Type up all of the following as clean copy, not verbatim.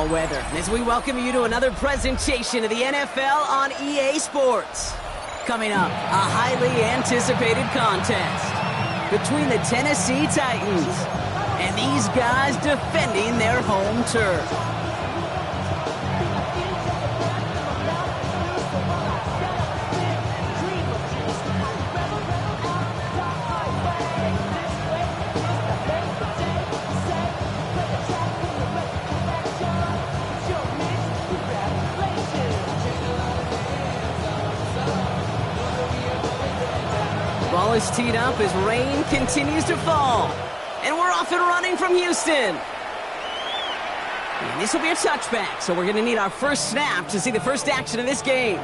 football weather as we welcome you to another presentation of the NFL on EA Sports. Coming up, a highly anticipated contest between the Tennessee Titans and these guys defending their home turf. Ball is teed up as rain continues to fall. And we're off and running from Houston. And this will be a touchback, so we're going to need our first snap to see the first action of this game.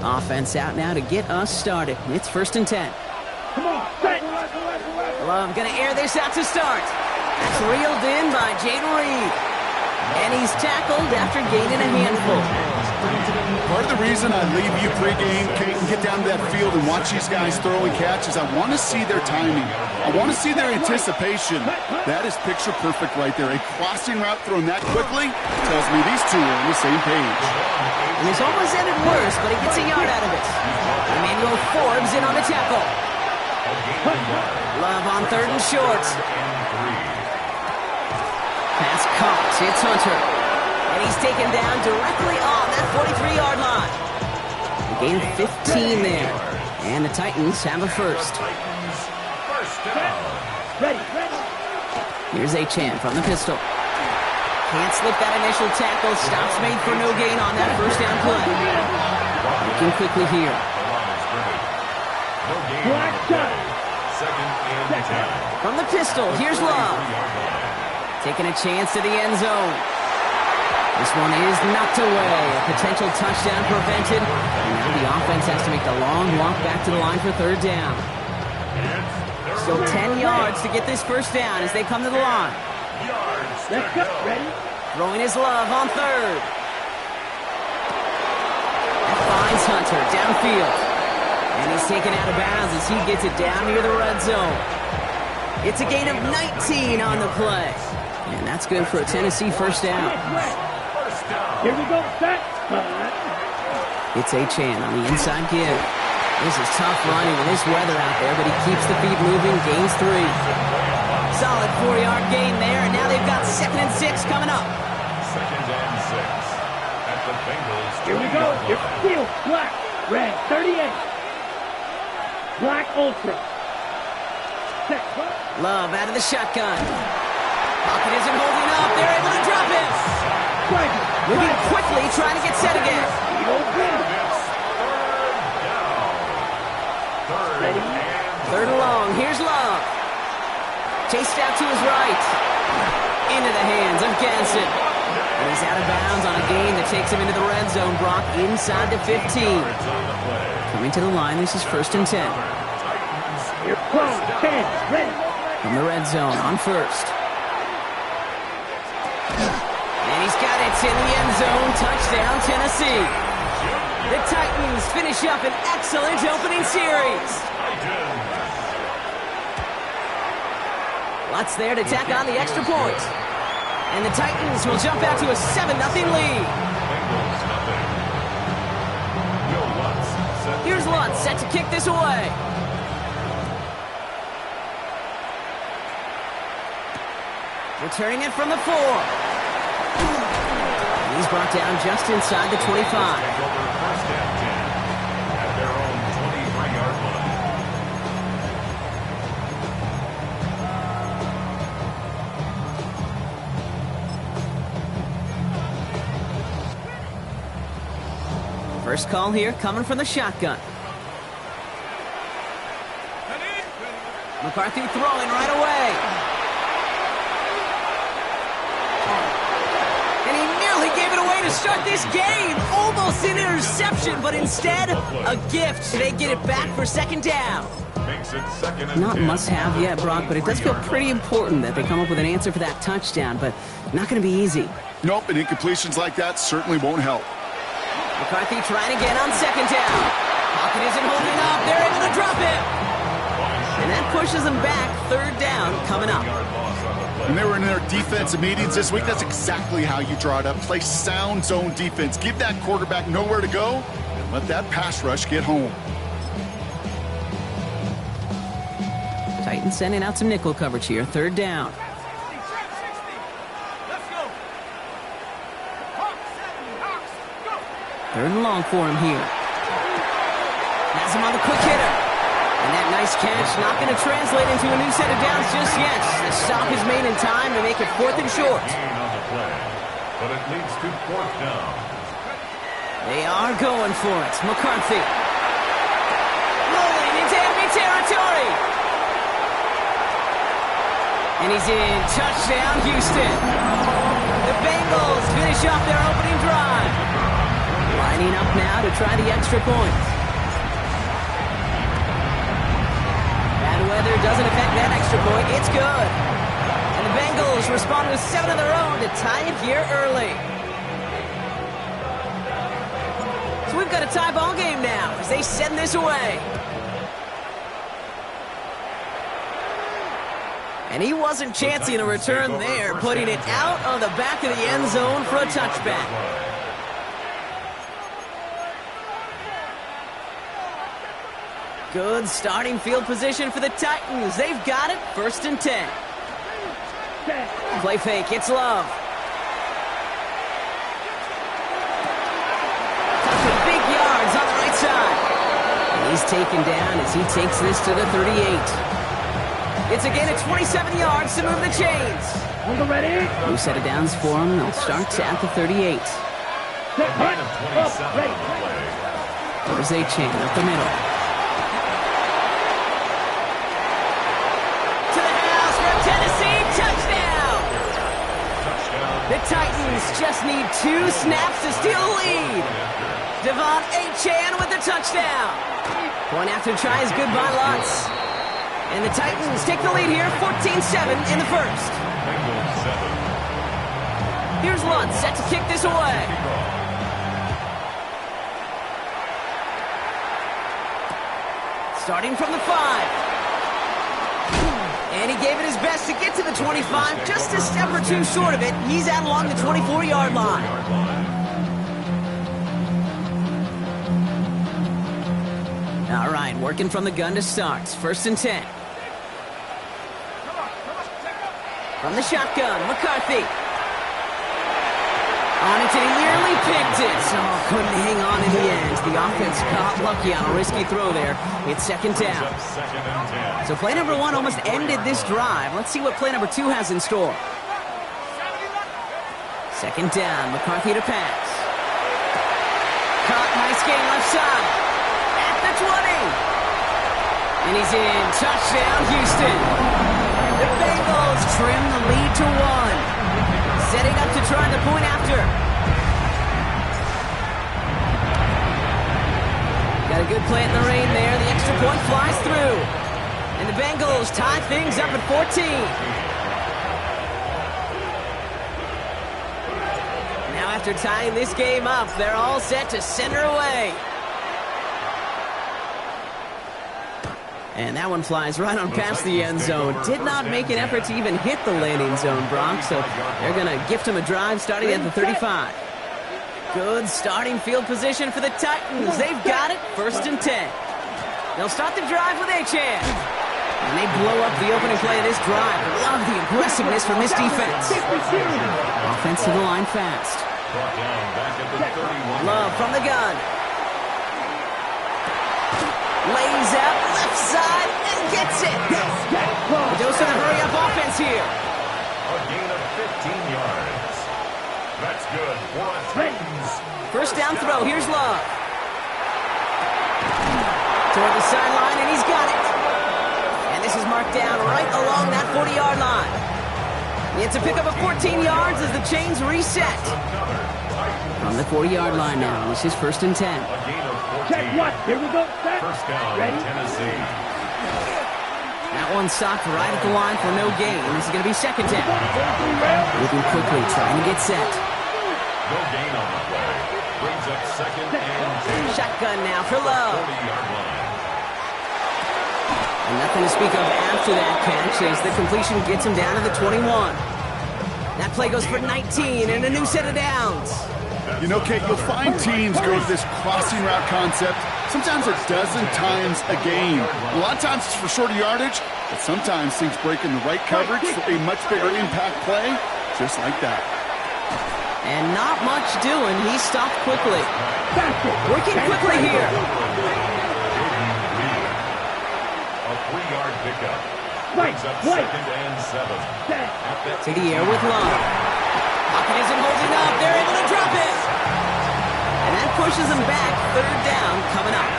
Offense out now to get us started. It's 1st and 10. Come on, set. Love gonna air this out to start. That's reeled in by Jaden Reed. And he's tackled after gaining a handful. Part of the reason I leave you pregame, Kate, and get down to that field and watch these guys throw and catch is I want to see their timing. I want to see their anticipation. That is picture perfect right there. A crossing route thrown that quickly tells me these two are on the same page. And it's almost ended worse, but he gets a yard out of it. Emmanuel Forbes in on the tackle. Love on 3rd and short. Pass caught. It's Hunter. And he's taken down directly on that 43-yard line. A gain of 15 there. And the Titans have a first. Ready. Here's Achane from the pistol. Can't slip that initial tackle. Stops made for no gain on that first down play. Looking quickly here. From the pistol, here's Love. Taking a chance to the end zone. This one is knocked away. A potential touchdown prevented. And now the offense has to make the long walk back to the line for 3rd down. Still 10 yards to get this first down as they come to the line. Let's go. Ready? Throwing his Love on 3rd. And finds Hunter downfield. And he's taken out of bounds as he gets it down near the red zone. It's a gain of 19 on the play. And that's good for a Tennessee first down. Here we go. Set. It's Achane on the inside give. This is tough running with this weather out there, but he keeps the feet moving, gains 3. Solid 4-yard gain there, and now they've got 2nd and 6 coming up. 2nd and 6 at the Bengals. Here we go. Steel, black, red, 38. Black Ultra. Set. Love out of the shotgun. Pocket isn't holding up. They're able to drop it. Moving quickly, trying to get set again. Third and long. Here's Love. Chased out to his right. Into the hands of Ganson. And he's out of bounds on a gain that takes him into the red zone. Brock inside the 15. Coming to the line, this is 1st and 10. Here comes 10. Ready. From the red zone on 1st. And he's got it in the end zone. Touchdown, Tennessee. The Titans finish up an excellent opening series. Lots there to tack on the extra point. And the Titans will jump out to a 7-0 lead. Here's Lutz set to kick this away. Returning it from the 4. He's brought down just inside the 25. Take over first and 10 at their own 23-yard line. First call here coming from the shotgun. McCarthy throwing right away. And he nearly gave it away to start this game. Almost an interception, but instead, a gift. They get it back for second down. Makes it second and Not 10. must-have yet, Brock, but it does feel pretty important that they come up with an answer for that touchdown, but not going to be easy. Nope, and incompletions like that certainly won't help. McCarthy trying again on second down. Pocket isn't holding up. They're able to drop it. And that pushes them back. Third down coming up. When they were in their defensive meetings this week, that's exactly how you draw it up. Play sound zone defense. Give that quarterback nowhere to go and let that pass rush get home. Titans sending out some nickel coverage here. Third down. Third and long for him here. Has him on the quick hitter. And that nice catch not going to translate into a new set of downs just yet. The stop is made in time to make it 4th and short. Gain on the play, but it leads to 4th down. They are going for it. McCarthy. Rolling into enemy territory. And he's in. Touchdown, Houston. The Bengals finish off their opening drive. Lining up now to try the extra point. Bad weather doesn't affect that extra point. It's good. And the Bengals respond with 7 of their own to tie it here early. So we've got a tie ball game now as they send this away. And he wasn't chancing a return there, putting it out on the back of the end zone for a touchback. Good starting field position for the Titans. They've got it. 1st and 10. Play fake. It's Love. Touching big yards on the right side. And he's taken down as he takes this to the 38. It's again at 27 yards to move the chains. On the ready. New set of downs for him. They'll start at the 38. Gain of 27 on the play. There's A-Chain up the middle. Tennessee, touchdown! The Titans just need 2 snaps to steal the lead. Devon A-Chan with the touchdown. Point after try is good by Lutz. And the Titans take the lead here, 14-7 in the first. Here's Lutz set to kick this away. Starting from the 5. And he gave it his best to get to the 25, just a step or two short of it. He's out along the 24-yard line. All right, working from the gun to start. 1st and 10. From the shotgun, McCarthy. On it, and he nearly picked it. Oh, couldn't hang on in the end. The offense got lucky on a risky throw there. It's 2nd down. So play number 1 almost ended this drive. Let's see what play number 2 has in store. 2nd down, McCarthy to pass. Caught, nice game left side. At the 20. And he's in. Touchdown, Houston. The Bengals trim the lead to 1. Setting up to try the point after. Got a good play in the rain there. The extra point flies through. And the Bengals tie things up at 14. Now after tying this game up, they're all set to send her away. And that one flies right on past the end zone. Did not make an effort to even hit the landing zone, Brock. So they're going to gift him a drive starting at the 35. Good starting field position for the Titans. They've got it. 1st and 10. They'll start the drive with A-Chan. And they blow up the opening play of this drive. Love the aggressiveness from this defense. Offense to the line fast. Brought down back at the 31. Love from the gun. Lays out left side and gets it. A dose of the hurry-up offense here. A gain of 15 yards. That's good for a Titans. First down throw. Here's Love. Toward the sideline, and he's got it. And this is marked down right along that 40-yard line. It's a pickup of 14 yards as the chains reset. From the 40-yard line now, this is first and 10. A gain of 14. Check what? Here we go. Set. First down, Ready? Tennessee. That one stopped right at the line for no gain. This is going to be second down. Moving quickly, trying to get set. No gain on the play. Brings up second and 2. Shotgun now for Love. 40-yard line. And nothing to speak of after that catch as the completion gets him down to the 21. That play goes for 19 and a new set of downs. You know, Kate, you'll find teams go to this crossing route concept sometimes a dozen times a game. A lot of times it's for shorter yardage, but sometimes things break in the right coverage for a much bigger impact play, just like that. And not much doing. He stopped quickly. Working quickly here. A 3-yard pickup. Right, Brings up right. second and 7. To the air with Love. Pocket isn't holding up. They're able to drop it. And that pushes them back. Third down coming up.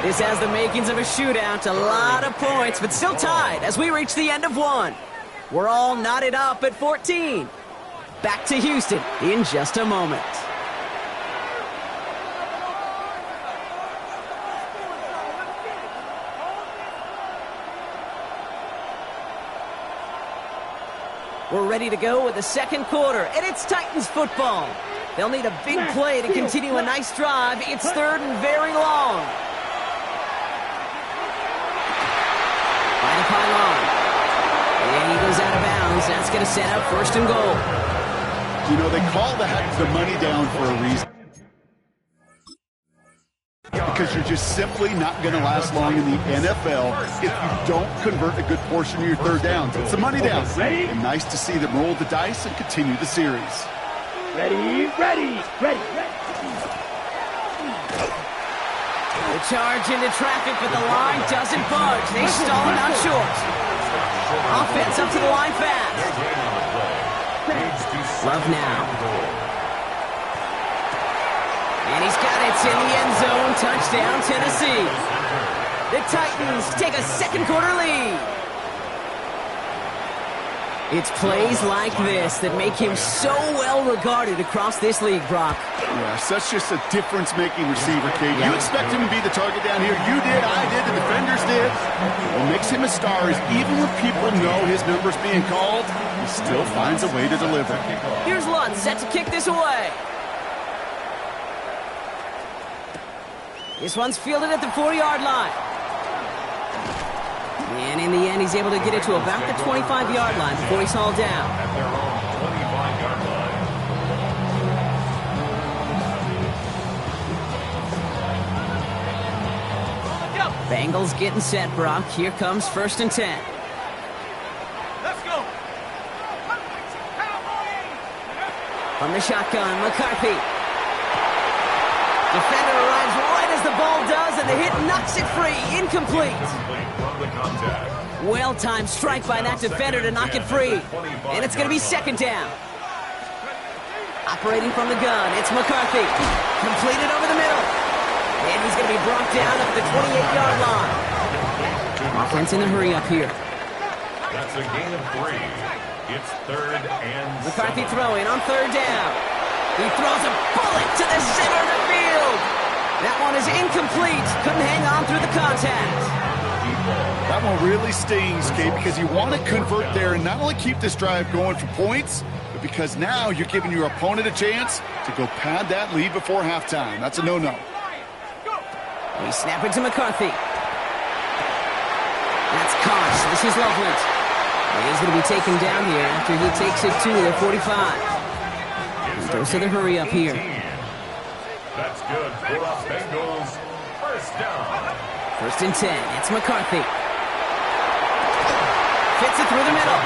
This has the makings of a shootout. A lot of points, but still tied as we reach the end of one. We're all knotted up at 14. Back to Houston in just a moment. We're ready to go with the second quarter, and it's Titans football. They'll need a big play to continue a nice drive. It's third and very long. By the pylon. And he goes out of bounds. That's going to set up first and goal. You know, they call that the money down for a reason. Because you're just simply not going to last long in the NFL if you don't convert a good portion of your third downs. It's a money down. Ready? And nice to see them roll the dice and continue the series. Ready, ready, ready. The charge into traffic, but the line doesn't budge. They stall him out short. Offense up to the line fast. Love now. And he's got it in the end zone. Touchdown, Tennessee. The Titans take a second quarter lead. It's plays like this that make him so well regarded across this league, Brock. Yeah, such just a difference-making receiver, Kate. You expect him to be the target down here. You did, I did, the defenders did. What makes him a star is even when people know his number's being called, he still finds a way to deliver. Here's Lutz set to kick this away. This one's fielded at the 40-yard line. And in the end, he's able to get it to about the 25-yard line before he's hauled down. At their own 25-yard line. Bengals getting set, Brock. Here comes first and 10. Let's go. From the shotgun, McCarthy. Defender arrives right as the ball does, and the hit knocks it free. Incomplete. From the contact. Well-timed strike by that defender to knock it free. And it's going to be second down. Operating from the gun, it's McCarthy. Completed over the middle. And he's going to be brought down at the 28-yard line. Offense in a hurry up here. That's a gain of 3. It's third and McCarthy 7. throwing on third down. He throws a bullet to the center of the field. That one is incomplete. Couldn't hang on through the contact. That one really stings, Kate, because you want to convert there and not only keep this drive going for points, but because now you're giving your opponent a chance to go pad that lead before halftime. That's a no-no. We snap it to McCarthy. That's Kosh. This is Loveland. And he's going to be taken down here after he takes it to the 45. Goes to the hurry up here. That's good for the Bengals. First down. First and 10. It's McCarthy. fits it through the middle.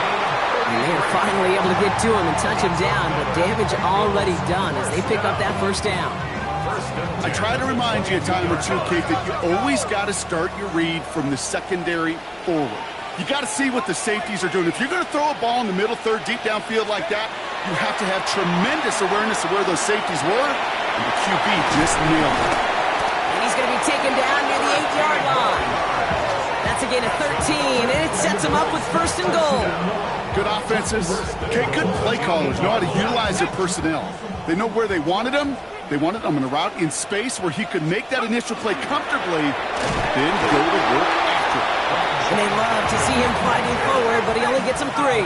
And they are finally able to get to him and touch him down, but damage already done as they pick up that first down. I try to remind you a time or two, Kate, that you always got to start your read from the secondary forward. You got to see what the safeties are doing. If you're going to throw a ball in the middle third, deep downfield like that, you have to have tremendous awareness of where those safeties were, and the QB just nailed it. And he's going to be taken down near the 8-yard line. That's a gain of 13, and it sets him up with first and goal. Good offenses. Okay, good play callers know how to utilize their personnel. They know where they wanted them. They wanted him in a route in space where he could make that initial play comfortably, then go to work after it. And they love to see him fighting forward, but he only gets him 3.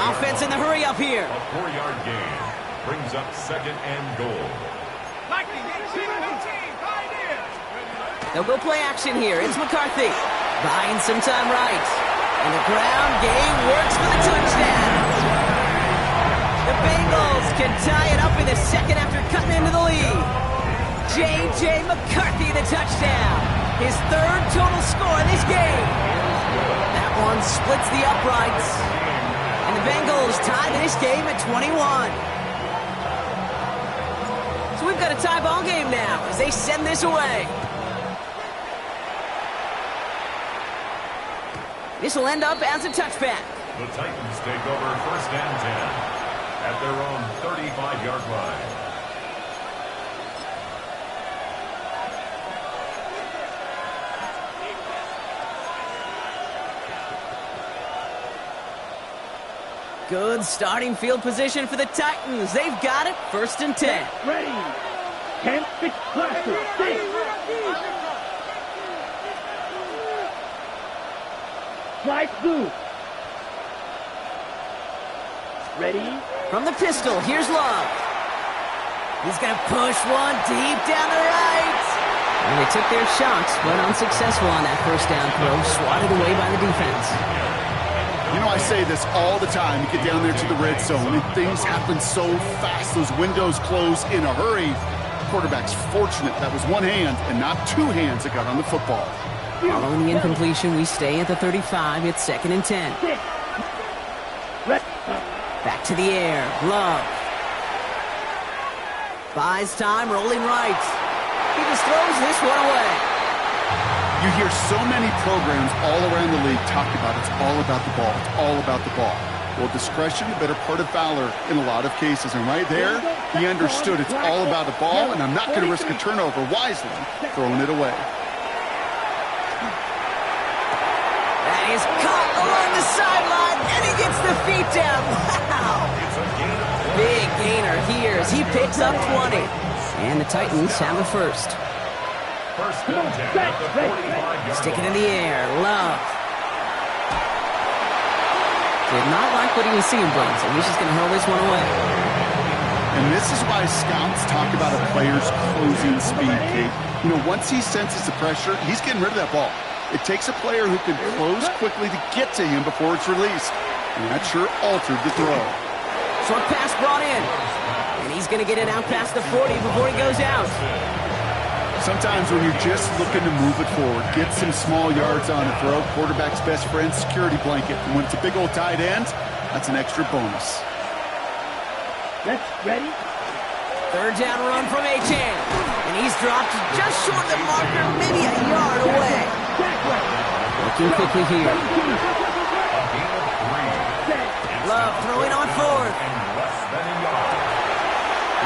Offense in the hurry up here. A 4-yard gain brings up second and goal. They'll go play action here. It's McCarthy. Buying some time right. And the ground game works for the touchdown. The Bengals can tie it up in the second after cutting into the lead. J.J. McCarthy, the touchdown. His 3rd total score in this game. That one splits the uprights. And the Bengals tie this game at 21. So we've got a tie ball game now as they send this away. This will end up as a touchback. The Titans take over first and 10 at their own 35-yard line. Good starting field position for the Titans. They've got it. First and 10. Ready. 10, 6, cluster, 6. Slide through. Ready. From the pistol, here's Love. He's going to push one deep down the right. And they took their shots, but unsuccessful on that first down throw, swatted away by the defense. You know, I say this all the time. You get down there to the red zone, and things happen so fast. Those windows close in a hurry. The quarterback's fortunate that was one hand and not 2 hands that got on the football. Following the incompletion, we stay at the 35. It's second and 10. Back to the air. Love. Buys time, rolling right. He just throws this one away. You hear so many programs all around the league talk about it's all about the ball. It's all about the ball. Well, discretion, the better part of valor in a lot of cases. And right there, he understood it's all about the ball, and I'm not going to risk a turnover wisely, throwing it away. That is caught along the sideline, and he gets the feet down. Wow! Big gainer here as he picks up 20. And the Titans have the first. First and 10 at the 45-yard Stick it in the air. Love. Did not like what he was seeing, Blaine, so he's just going to hurl this one away. And this is why scouts talk about a player's closing speed, Kate. You know, once he senses the pressure, he's getting rid of that ball. It takes a player who can close quickly to get to him before it's released. And that sure altered the throw. Short pass brought in. And he's going to get it out past the 40 before he goes out. Sometimes when you're just looking to move it forward, get some small yards on a throw, quarterback's best friend, security blanket. And when it's a big old tight end, that's an extra bonus. Let's ready. Third down run from Achane. And he's dropped just short of the marker, maybe a yard away. Looking quickly here. Love throwing on fourth.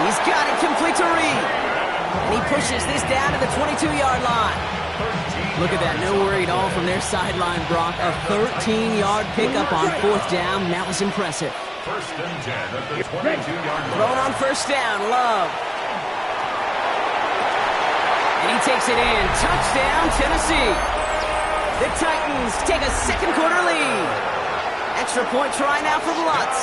He's got it complete to Reed. And he pushes this down to the 22-yard line. Look at that, no worry at all from their sideline, Brock. A 13-yard pickup on fourth down. That was impressive. First and 10 at the 22-yard line. Thrown on first down, Love. And he takes it in. Touchdown, Tennessee. The Titans take a second quarter lead. Extra point try now for the Lutz.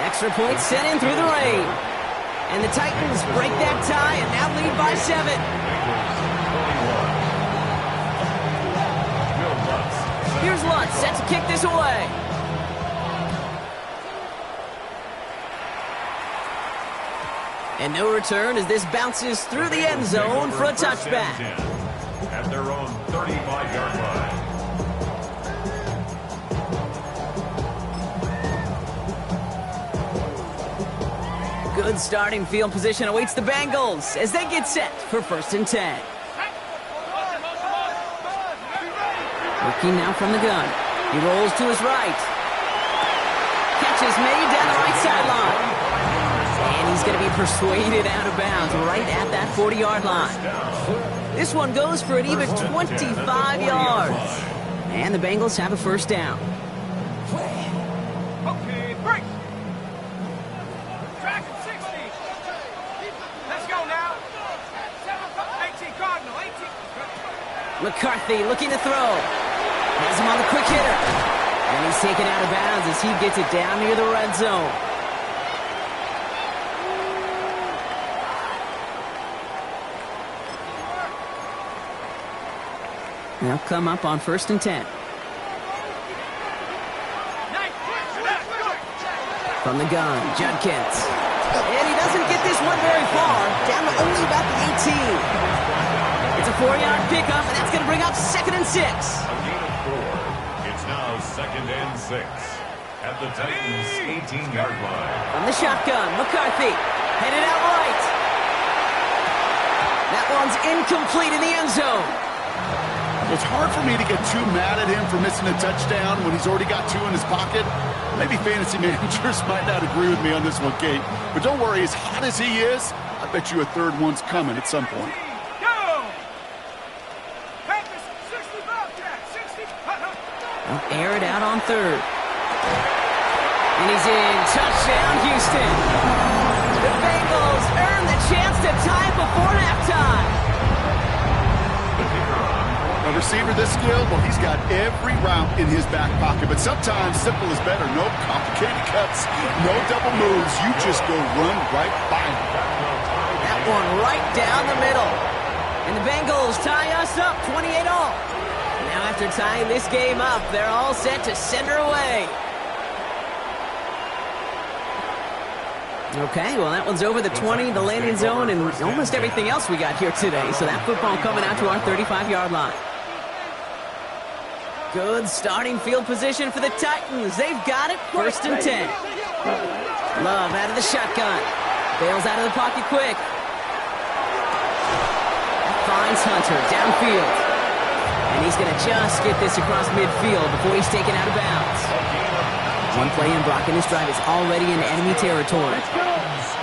Extra point sent in through the rain. And the Titans break that tie and now lead by 7. Here's Lutz set to kick this away. And no return as this bounces through the end zone for a touchback. At their own 35-yard line. Good starting field position awaits the Bengals as they get set for 1st and 10. Looking now from the gun. He rolls to his right. Catch is made down the right sideline. And he's going to be persuaded out of bounds right at that 40-yard line. This one goes for an even 25 yards. And the Bengals have a 1st down. Okay, break. Track at 60. Let's go now. 18 Cardinal, 18. McCarthy looking to throw. Has him on the quick hitter. And he's taken out of bounds as he gets it down near the red zone. They'll come up on 1st and 10. From the gun, Judkins. And he doesn't get this one very far. Down to only about the 18. It's a 4-yard pickup, and that's going to bring up 2nd and 6. A gain of 4. It's now 2nd and 6 at the Titans' 18-yard line. From the shotgun, McCarthy headed out right. That one's incomplete in the end zone. It's hard for me to get too mad at him for missing a touchdown when he's already got 2 in his pocket. Maybe fantasy managers might not agree with me on this one, Kate. But don't worry, as hot as he is, I bet you a 3rd one's coming at some point. Go! Packers, 65, Jack, 60. They'll air it out on 3rd. And he's in. Touchdown, Houston. The Bengals earn the chance to tie it before halftime. A receiver this skilled, well, he's got every route in his back pocket. But sometimes simple is better. No complicated cuts, no double moves. You just go run right by him. That one right down the middle. And the Bengals tie us up 28 all. Now after tying this game up, they're all set to send her away. Okay, well, that one's over the 20, the landing zone, and almost everything else we got here today. So that football coming out to our 35-yard line. Good starting field position for the Titans. They've got it, 1st and 10. Love out of the shotgun. Bails out of the pocket quick. Finds Hunter downfield. And he's going to just get this across midfield before he's taken out of bounds. One play in, Brock, and his drive is already in enemy territory. Let's go.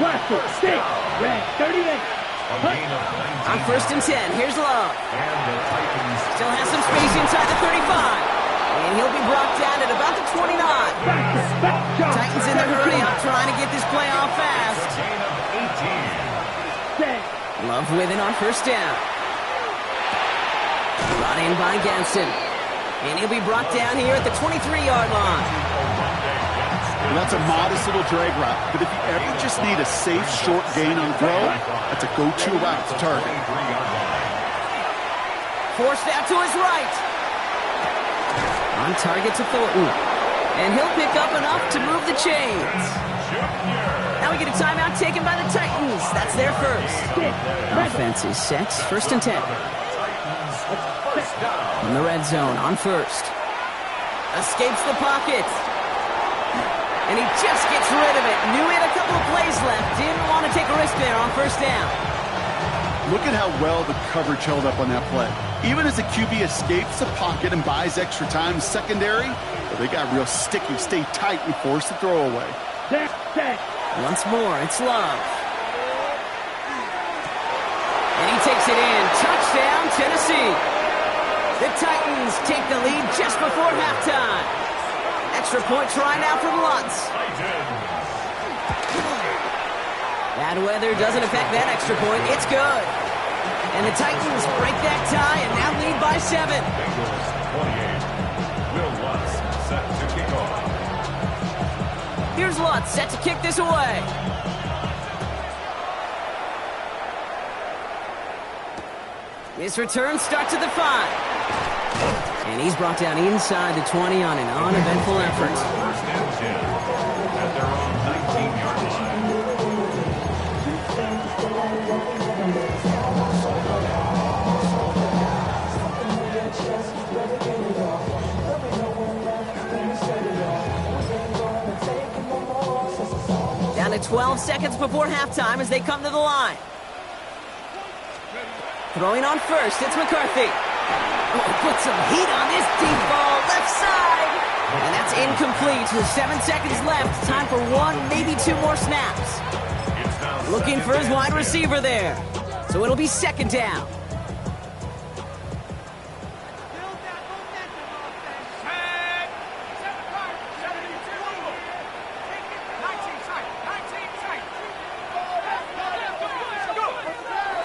Blaster, stick, red, 38. On 1st and 10, here's Love. Still has some space inside the 35. And he'll be brought down at about the 29. Titans in the hurry up, trying to get this play off fast. Love with it on 1st down. Brought in by Gadsden. And he'll be brought down here at the 23-yard line. Well, that's a modest little drag route, but if you ever just need a safe, short gain on throw, that's a go-to route to target. Forced out to his right. On target to Thornton. And he'll pick up enough to move the chains. Now we get a timeout taken by the Titans. That's their 1st. Offense is set, 1st and 10. In the red zone on 1st. Escapes the pocket. And he just gets rid of it. Knew he had a couple of plays left. Didn't want to take a risk there on 1st down. Look at how well the coverage held up on that play. Even as the QB escapes the pocket and buys extra time secondary, well, they got real sticky, stay tight, and force the throw away. Once more, it's Love. And he takes it in. Touchdown, Tennessee. The Titans take the lead just before halftime. Extra point try now from Lutz. Bad weather doesn't affect that extra point. It's good. And the Titans break that tie and now lead by 7. Will Lutz set to kick off. Here's Lutz set to kick this away. His return starts at the 5. And he's brought down inside the 20 on an uneventful effort. 1st and 10 at their own 19-yard line. Down to 12 seconds before halftime as they come to the line. Throwing on first, it's McCarthy. Oh, put some heat on this deep ball, left side. And that's incomplete with 7 seconds left. Time for one, maybe two more snaps. Looking for his wide receiver there. So it'll be second down.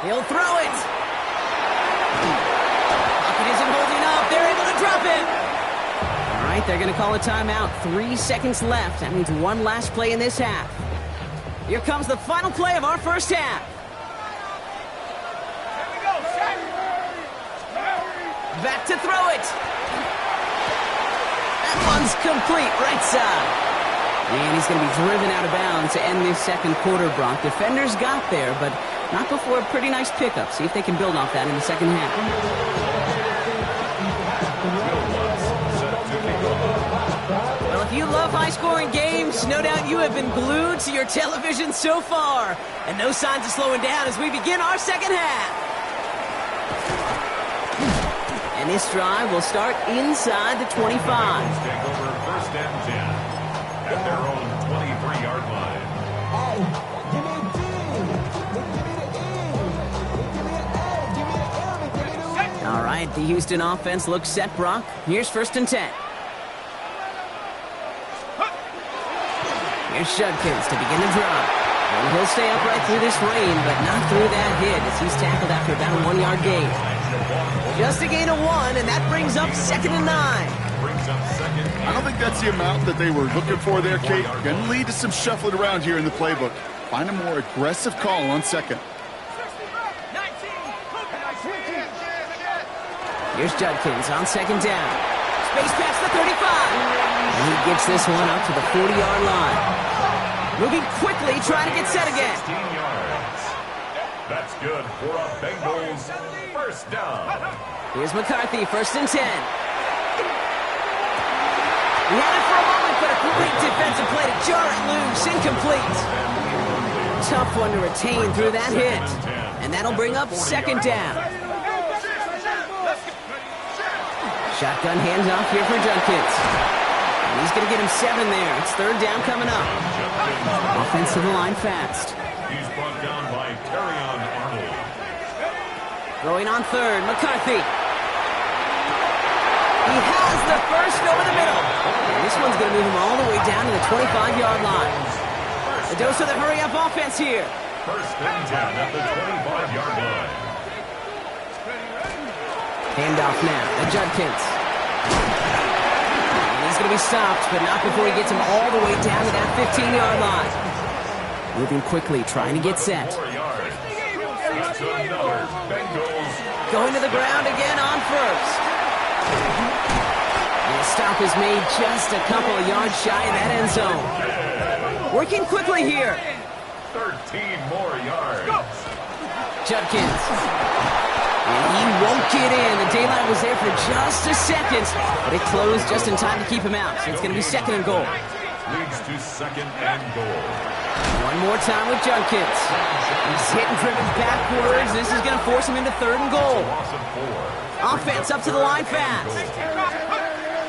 He'll throw it. Pocket isn't holding up. They're able to drop it. All right, they're going to call a timeout. 3 seconds left. That means one last play in this half. Here comes the final play of our first half. Back to throw it. That one's complete, right side. And he's going to be driven out of bounds to end this second quarter, Brock. Defenders got there, but not before a pretty nice pickup. See if they can build off that in the second half. Well, if you love high-scoring games, no doubt you have been glued to your television so far. And no signs of slowing down as we begin our second half. And this drive will start inside the 25. Take over first and 10 at their own 23-yard line. All right, the Houston offense looks set, Brock. Here's first and 10. Here's Judkins to begin the drive. And he'll stay upright through this rain, but not through that hit as he's tackled after about a 1-yard gain. Just a gain of 1, and that brings up second and 9. I don't think that's the amount that they were looking for there, Kate. Going to lead to some shuffling around here in the playbook. Find a more aggressive call on second. Here's Judkins on second down. Space past the 35. And he gets this one up to the 40-yard line. Moving quickly, trying to get set again. 16 yards. That's good for a Bengals first down. Here's McCarthy, first and 10. He had it for a moment, but a great defensive play to jar it loose. Incomplete. Tough one to retain through that hit. And that'll bring up second down. Shotgun handoff here for Judkins. And he's going to get him 7 there. It's third down coming up. Offensive line fast. He's brought down by Terrion Arnold. Throwing on third, McCarthy. He has the first over the middle. And this one's going to move him all the way down to the 25-yard line. A dose of the hurry-up offense here. First and 10 at the 25-yard line. Handoff now to Judkins. And he's going to be stopped, but not before he gets him all the way down to that 15-yard line. Moving quickly, trying to get set. 4 yards. That's another Bengals. Going to the ground again on first. And the stop is made just a couple of yards shy of that end zone. Working quickly here. 13 more yards. Judkins. And he won't get in. The daylight was there for just a second, but it closed just in time to keep him out. So it's going to be second and goal. Leads to second and goal. One more time with Judkins. He's hit and driven backwards. This is going to force him into third and goal. Loss of 4. Offense up to the line fast.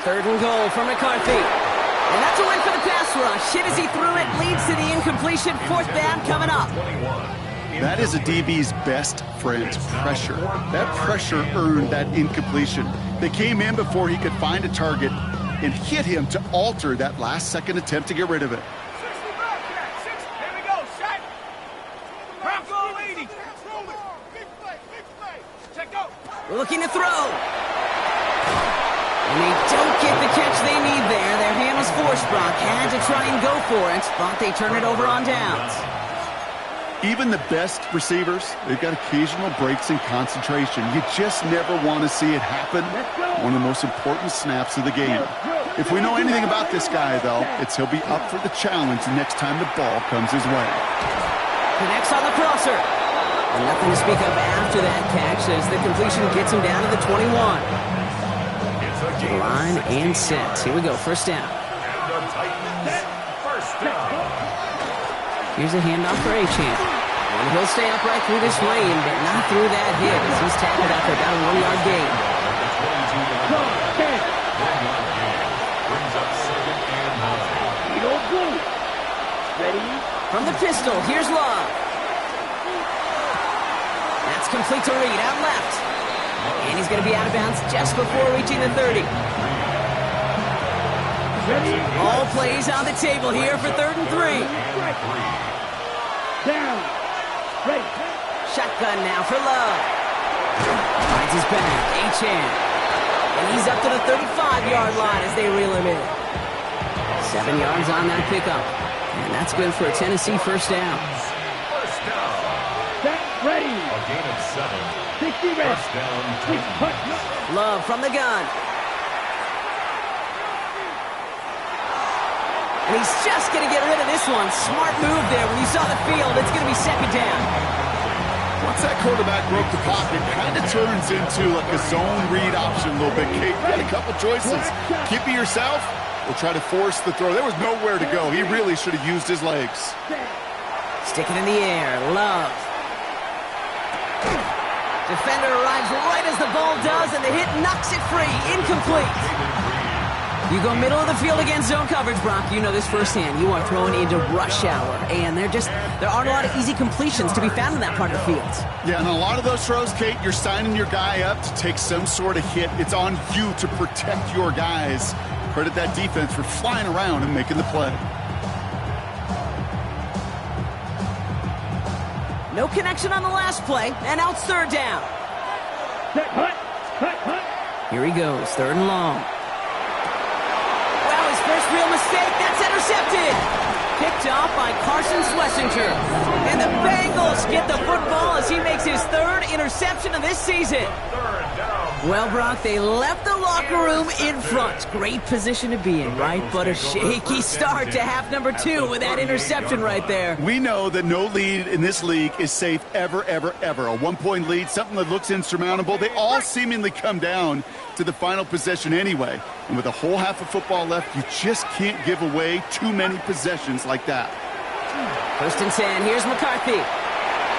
Third and goal for McCarthy. And that's a win for the pass rush. Hit as he threw it, leads to the incompletion. Fourth down coming up. 21. That is a DB's best friend, pressure. That pressure earned that incompletion. They came in before he could find a target and hit him to alter that last-second attempt to get rid of it. Here we go, set. Bronco 80. Big play. Check go. Looking to throw. And they don't get the catch they need there. Their hand was forced, Brock. Had to try and go for it. Thought they turn it over on downs. Even the best receivers, they've got occasional breaks in concentration. You just never want to see it happen. One of the most important snaps of the game. If we know anything about this guy, though, it's he'll be up for the challenge next time the ball comes his way. Connects on the crosser. And nothing to speak of after that catch as the completion gets him down to the 21. Line and set. Here we go, first down. And the Titans first down. Here's a handoff for Achane. And he'll stay upright through this rain, but not through that hit as he's tackled after about a 1-yard gain. Ready? From the pistol, here's Love. That's complete to Reed, out left. And he's going to be out of bounds just before reaching the 30. All plays on the table here for 3rd and 3. Down. Ready. Shotgun now for Love. Finds his back, Achane. And he's up to the 35-yard line as they reel him in. 7 yards on that pickup. And that's good for a Tennessee first down. First down. Set. Ready. A gain of 7. 60 ready. First down, Titans. Love from the gun. And he's just going to get rid of this one. Smart move there. When you saw the field, it's going to be 2nd down. Once that quarterback broke the pocket, kind of turns into like a zone read option a little bit. Kate, you got a couple choices. Keep it yourself or try to force the throw. There was nowhere to go. He really should have used his legs. Stick it in the air. Love. Defender arrives right as the ball does, and the hit knocks it free. Incomplete. You go middle of the field against zone coverage, Brock. You know this firsthand. You are throwing into rush hour, and there aren't a lot of easy completions to be found in that part of the field. Yeah, and a lot of those throws, Kate, you're signing your guy up to take some sort of hit. It's on you to protect your guys. Credit that defense for flying around and making the play. No connection on the last play, and now it's 3rd down. Set. Hut. Here he goes, 3rd and long. Wow, his first real mistake, that's intercepted. Picked off by Carson Schlesinger. And the Bengals get the football as he makes his 3rd interception of this season. Well, Brock, they left the locker room in front. Great position to be in, right? But a shaky start to half number 2 with that interception right there. We know that no lead in this league is safe ever, ever, ever. A 1-point lead, something that looks insurmountable. They all seemingly come down to the final possession anyway. And with a whole half of football left, you just can't give away too many possessions like that. 1st and 10, here's McCarthy.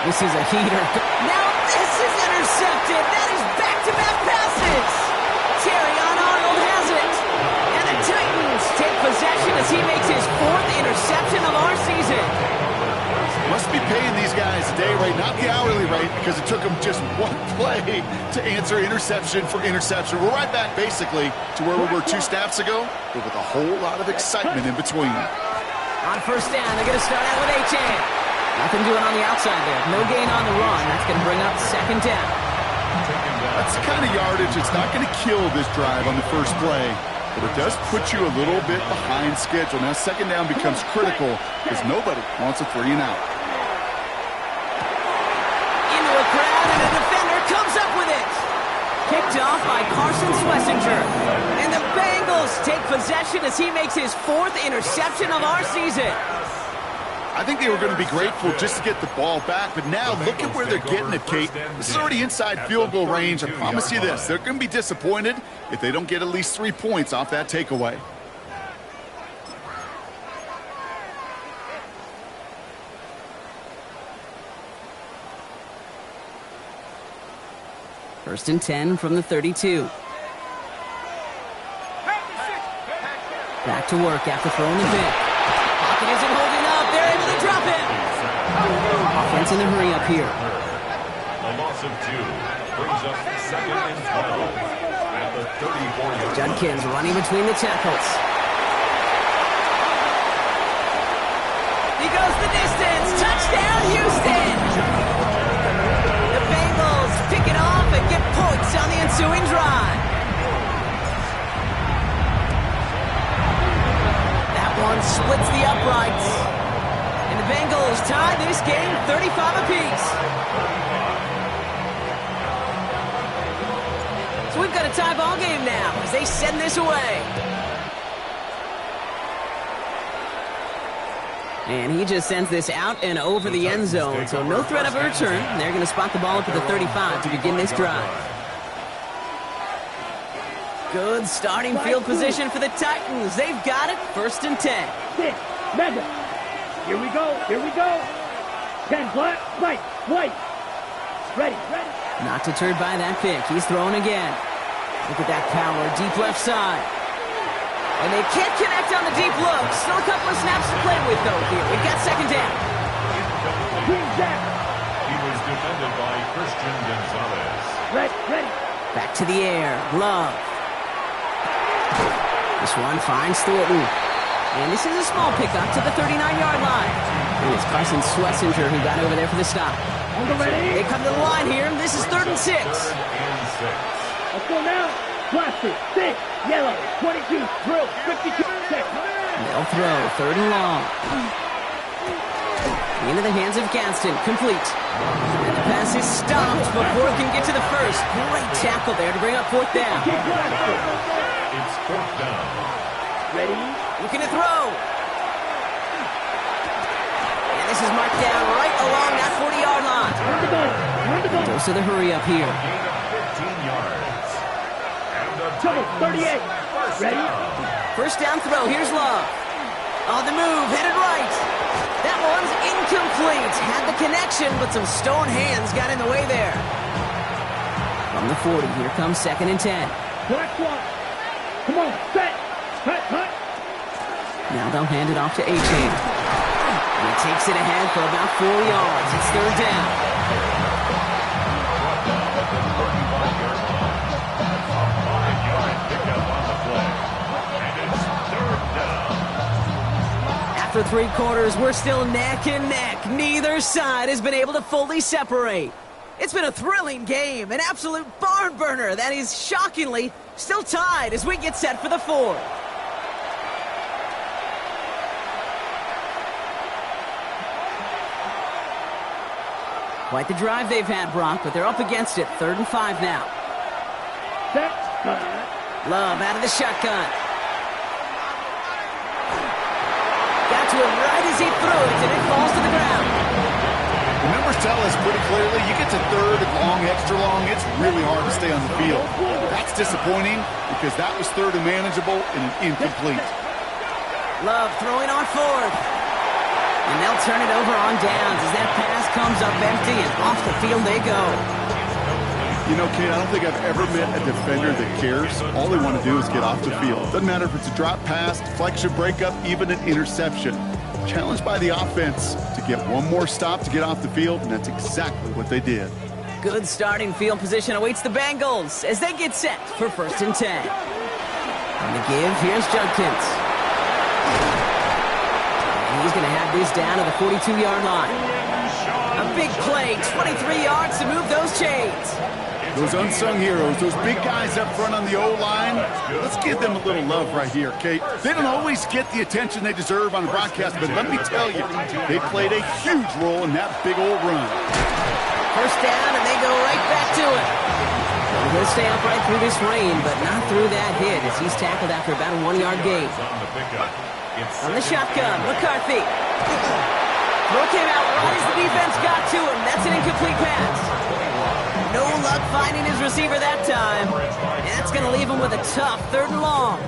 This is a heater. Now this is intercepted. That is back-to-back passes. Terrion Arnold has it. And the Titans take possession as he makes his 4th interception of our season. Must be paying these guys a day rate, not the hourly rate, because it took them just one play to answer interception for interception. We're right back, basically, to where we were 2 snaps ago, but with a whole lot of excitement in between. On 1st down, they're going to start out with Achane. Nothing doing on the outside there. No gain on the run. That's going to bring up 2nd down. That's the kind of yardage it's not going to kill this drive on the first play, but it does put you a little bit behind schedule. Now 2nd down becomes critical because nobody wants a 3-and-out. Into a crowd, and a defender comes up with it. Kicked off by Carson Schlesinger. And the Bengals take possession as he makes his 4th interception of our season. I think they were going to be grateful just to get the ball back, but now look at where they're getting it, Kate. This is already inside field goal range. I promise you this, they're going to be disappointed if they don't get at least 3 points off that takeaway. First and 10 from the 32. Back to work after throwing the pick. Pocket isn't holding up. They're able to drop him. Offense in a hurry up here. A loss of 2 brings up 2nd and 12 at the 34-yard line. Judkins running between the tackles. He goes the distance. Touchdown, Houston. The Bengals pick it off and get points on the ensuing drive. That one splits the uprights. And the Bengals tie this game 35 apiece. So we've got a tie ball game now as they send this away. And he just sends this out and over the end zone. So no threat of a return. They're going to spot the ball up at the 35 to begin this drive. Good starting field position for the Titans. They've got it. 1st and 10. Here we go. Here we go. 10 black, white. Ready. Not deterred by that pick. He's throwing again. Look at that power. Deep left side. And they can't connect on the deep look. Still a couple of snaps to play with, though, here. We've got second down. Green Jack. He was defended by Christian Gonzalez. Ready. Back to the air. Love. This one finds Thornton. And this is a small pickup to the 39-yard line. And it's Carson Swessinger who got over there for the stop. Ready. They come to the line here. This is 3rd and 6. Let's go now. Plastic, 6, yellow, 22, drill, 52, 6. They'll throw 3rd and long. Into the hands of Gaston. Complete. And the pass is stopped before it can get to the first. Great tackle there to bring up 4th down. It's 4th down. Ready. Looking to throw. And this is marked down right along that 40-yard line. Run the ball. Goes to the hurry up here. Gain of 15 yards. And the Double, 38. Ready. First down throw. Here's Love. On the move. Headed right. That one's incomplete. Had the connection, but some stone hands got in the way there. From the 40, here comes 2nd and 10. Black one. Come on, set. Hut. Now they'll hand it off to A-Chain. And he takes it ahead for about 4 yards. It's 3rd down. After 3 quarters, we're still neck and neck. Neither side has been able to fully separate. It's been a thrilling game, an absolute barn burner that is shockingly still tied as we get set for the 4th. Quite the drive they've had, Brock, but they're up against it. 3rd and 5 now. Set. Love out of the shotgun. Got to him right as he threw it, and it falls to the ground. The numbers tell us pretty clearly, you get to 3rd and long, extra long, it's really hard to stay on the field. That's disappointing because that was 3rd and manageable and an incomplete. Love throwing on 4th. And they'll turn it over on downs as that pass comes up empty and off the field they go. You know, Kate, I don't think I've ever met a defender that cares. All they want to do is get off the field. Doesn't matter if it's a drop pass, deflection, breakup, even an interception. Challenged by the offense to get one more stop to get off the field, and that's exactly what they did. Good starting field position awaits the Bengals as they get set for 1st and 10. On the give, here's Judkins. He's going to have this down to the 42-yard line. A big play, 23 yards to move those chains. Those unsung heroes, those big guys up front on the O-line, let's give them a little love right here, Kate. They don't always get the attention they deserve on the broadcast, but let me tell you, they played a huge role in that big old run. First down, and they go right back to it. He'll stay upright through this rain, but not through that hit as he's tackled after about a 1-yard gain. On the shotgun, McCarthy. Throw came out right as the defense got to him. That's an incomplete pass. No luck finding his receiver that time. And that's going to leave him with a tough 3rd and long.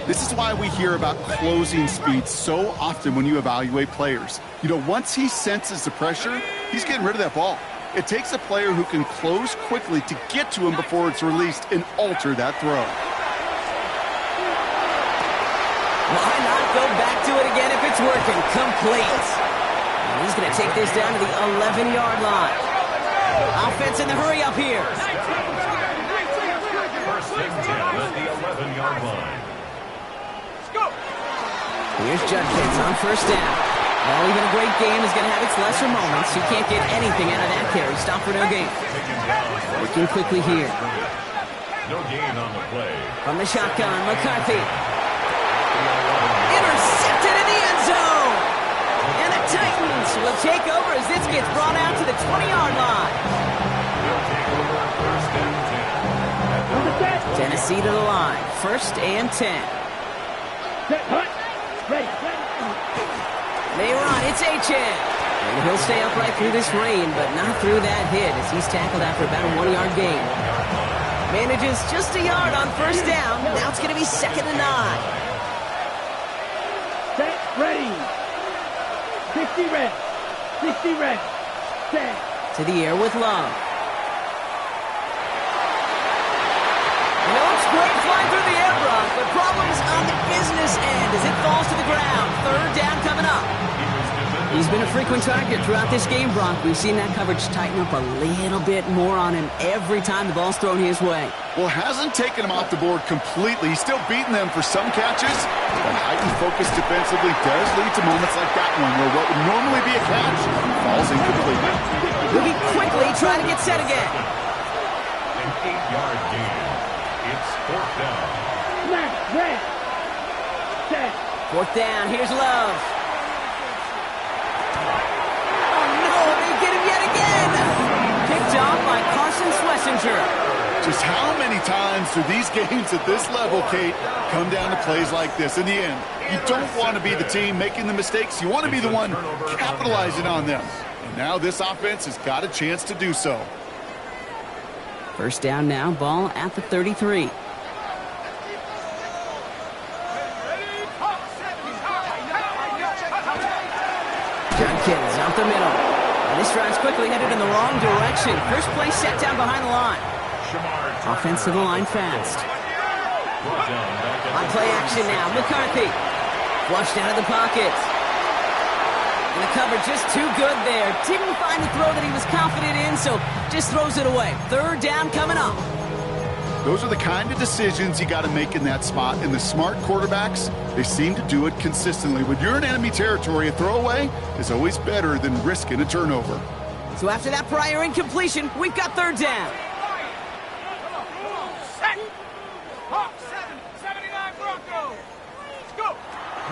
This is why we hear about closing speed so often when you evaluate players. You know, once he senses the pressure, he's getting rid of that ball. It takes a player who can close quickly to get to him before it's released and alter that throw. Why not go back to it again if it's working? Complete. And he's going to take this down to the 11-yard line. Offense in the hurry up here. 1st and 10 at the 11-yard line. Let's go. Here's Judkins on 1st down. Well, even a great game is going to have its lesser moments. You can't get anything out of that carry. Stop for no gain. Working quickly here. No gain on the play. From the shotgun, McCarthy. Intercepted in the end zone. And the Titans will take over as this gets brought out to the 20-yard line. Tennessee to the line. 1st and 10. Ready. They run. It's A-Chain. And he'll stay upright through this rain, but not through that hit as he's tackled after about a 1-yard gain. Manages just a yard on 1st down. Now it's going to be 2nd and 9. Set. Ready. 60 ready. 60 ready. Stand. To the air with Love. You know, it's great flying through the air, Brock, but problems on the business end as it falls to the ground. Third down coming up. He's been a frequent target throughout this game, Brock. We've seen that coverage tighten up a little bit more on him every time the ball's thrown his way. Well, hasn't taken him off the board completely. He's still beating them for some catches, but heightened focus defensively does lead to moments like that one where what would normally be a catch falls incomplete. Looking quickly, trying to get set again. An 8-yard gain. It's fourth down. Snap. Red. Set. Fourth down, here's Love. Oh no, they get him yet again. Picked off by Carson Schlesinger. Just how many times do these games at this level, Kate, come down to plays like this? In the end, you don't want to be the team making the mistakes. You want to be the one capitalizing on them. And now this offense has got a chance to do so. First down now, ball at the 33. Jenkins out the middle. And this drive's quickly headed in the wrong direction. First play set down behind the line. Offense to the line fast. On play action now, McCarthy. Flushed out of the pocket. And the cover just too good there. Didn't find the throw that he was confident in, so just throws it away. Third down coming up. Those are the kind of decisions you got to make in that spot. And the smart quarterbacks, they seem to do it consistently. When you're in enemy territory, a throwaway is always better than risking a turnover. So after that prior incompletion, we've got third down.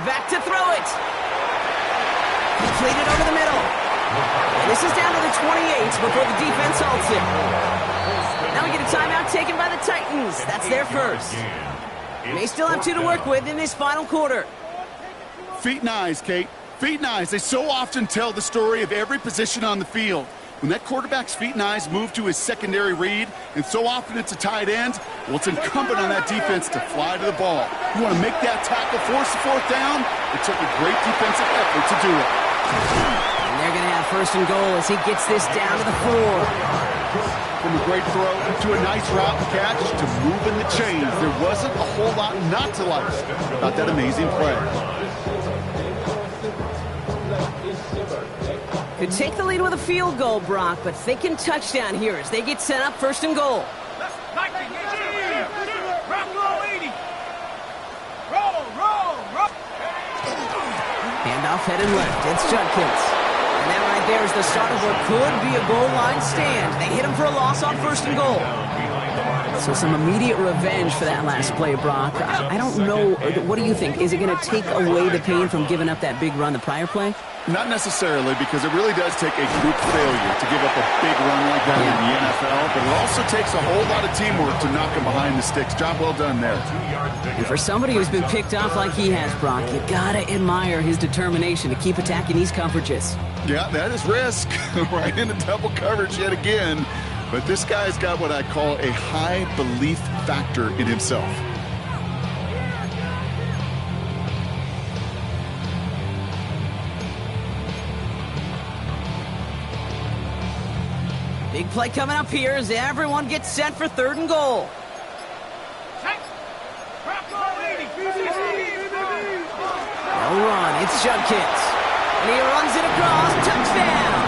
Back to throw it. Completed over the middle. And this is down to the 28 before the defense halts it. Now we get a timeout taken by the Titans. That's their first. May still have 2 to work with in this final quarter. Feet and eyes, Kate. Feet and eyes. They so often tell the story of every position on the field. When that quarterback's feet and eyes move to his secondary read, and so often it's a tight end, well, it's incumbent on that defense to fly to the ball. You want to make that tackle, force the fourth down? It took a great defensive effort to do it. And they're going to have first and goal as he gets this down to the 4. From a great throw to a nice route and catch to moving the chains, there wasn't a whole lot not to like about that amazing play. Could take the lead with a field goal, Brock, but thinking touchdown here as they get set up first and goal. Handoff headed left. It's Judkins. And that right there is the start of what could be a goal line stand. They hit him for a loss on first and goal. So some immediate revenge for that last play, Brock. I don't know. What do you think? Is it going to take away the pain from giving up that big run the prior play? Not necessarily, because it really does take a group failure to give up a big run like that in the NFL, but it also takes a whole lot of teamwork to knock him behind the sticks. Job well done there. And for somebody who's been picked off like he has, Brock, you gotta admire his determination to keep attacking these coverages. Yeah, that is risk. Right into double coverage yet again. But this guy's got what I call a high belief factor in himself. Big play coming up here as everyone gets set for third and goal. No run, it's Judkins. And he runs it across, touchdown!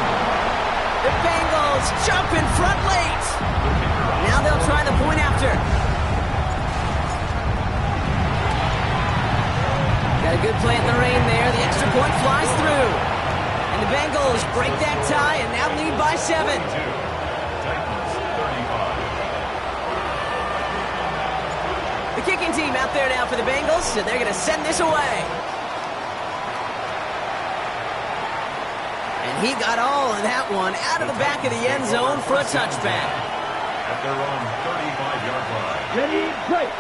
The Bengals jump in front late. Now they'll try the point after. Got a good play in the rain there. The extra point flies through. And the Bengals break that tie and now lead by 7. The kicking team out there now for the Bengals, so they're going to send this away. And he got all of that one out of the back of the end zone for a touchback. At their own 35-yard line. Ready, break.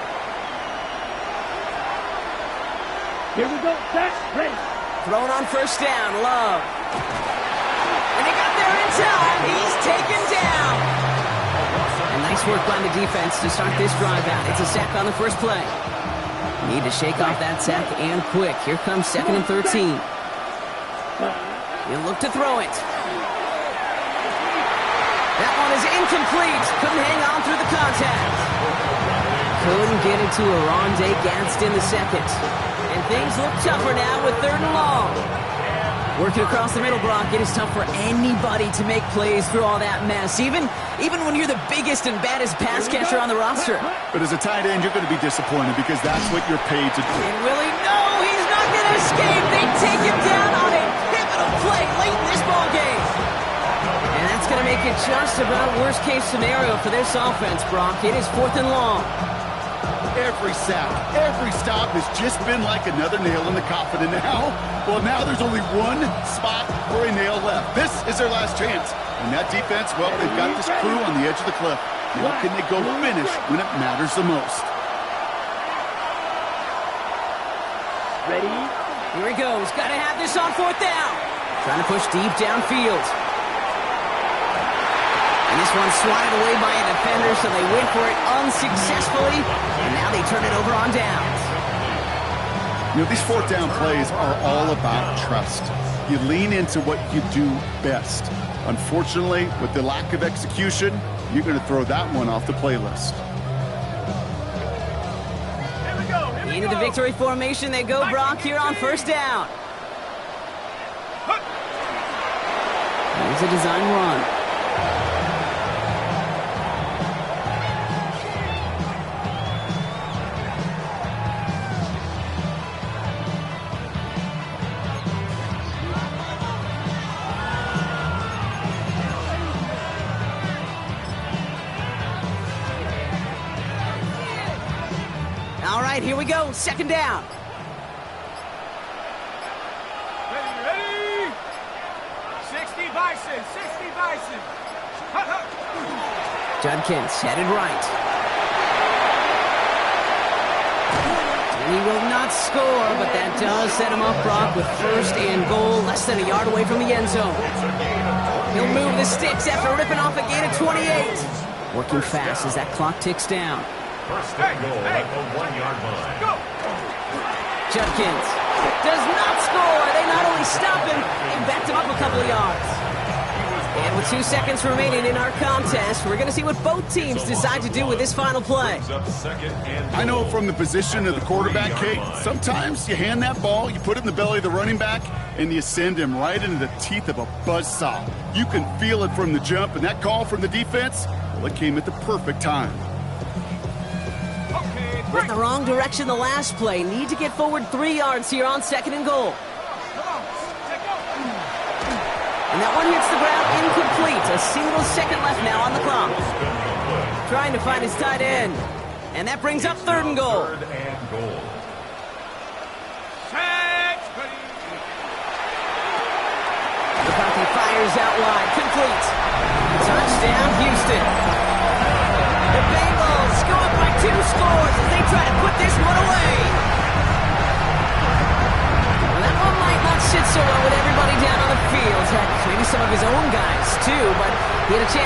Here we go, set, ready. Thrown on first down, Love. And he got there in time. He's taken down. And nice work by the defense to start this drive out. It's a sack on the first play. Need to shake off that sack and quick. Here comes 2nd and 13. He'll look to throw it. That one is incomplete. Couldn't hang on through the contact. Couldn't get it to Aronde Gadsden the second. And things look tougher now with 3rd and long. Working across the middle, Brock, it is tough for anybody to make plays through all that mess, even when you're the biggest and baddest pass catcher on the roster. But as a tight end, you're going to be disappointed because that's what you're paid to do. And Willie, no, he's not going to escape. They take him down on a pivotal play late in this ball game. And that's going to make it just about worst-case scenario for this offense, Brock. It is 4th and long. Every sack, every stop has just been like another nail in the coffin. And now there's only one spot for a nail left. This is their last chance. And that defense, well, they've got this crew on the edge of the cliff. Now can they go finish when it matters the most? Ready? Here he goes. Got to have this on 4th down. Trying to push deep downfield. And this one's swatted away by a defender, so they went for it unsuccessfully. And now they turn it over on downs. You know, these 4th down plays are all about trust. You lean into what you do best. Unfortunately, with the lack of execution, you're going to throw that one off the playlist. Into the victory formation they go, Brock, here on 1st down. Here's a design run. All right, here we go. 2nd down. Ready? 60 Bison, 60 Bison. Judkins headed right. And he will not score, but that does set him up, Brock, with 1st and goal, less than a yard away from the end zone. He'll move the sticks after ripping off a gain of 28. Working fast as that clock ticks down. 1st and goal at the 1-yard line. Go! Judkins does not score. They not only stop him, they backed him up a couple of yards. And with 2 seconds remaining in our contest, we're going to see what both teams decide to do with this final play. I know from the position of the quarterback, Kate, sometimes you hand that ball, you put it in the belly of the running back, and you send him right into the teeth of a buzzsaw. You can feel it from the jump, and that call from the defense, well, it came at the perfect time. Went the wrong direction the last play. Need to get forward 3 yards here on 2nd and goal. And that one hits the ground incomplete. A single second left now on the clock. Trying to find his tight end. And that brings up 3rd and goal. 3rd and goal. McCarthy fires out wide. Complete. Touchdown, Houston. The Bengals go up by 2 scores as they try to put this one away. Well, that one might not sit so well with everybody down on the field. Maybe some of his own guys, too, but he had a chance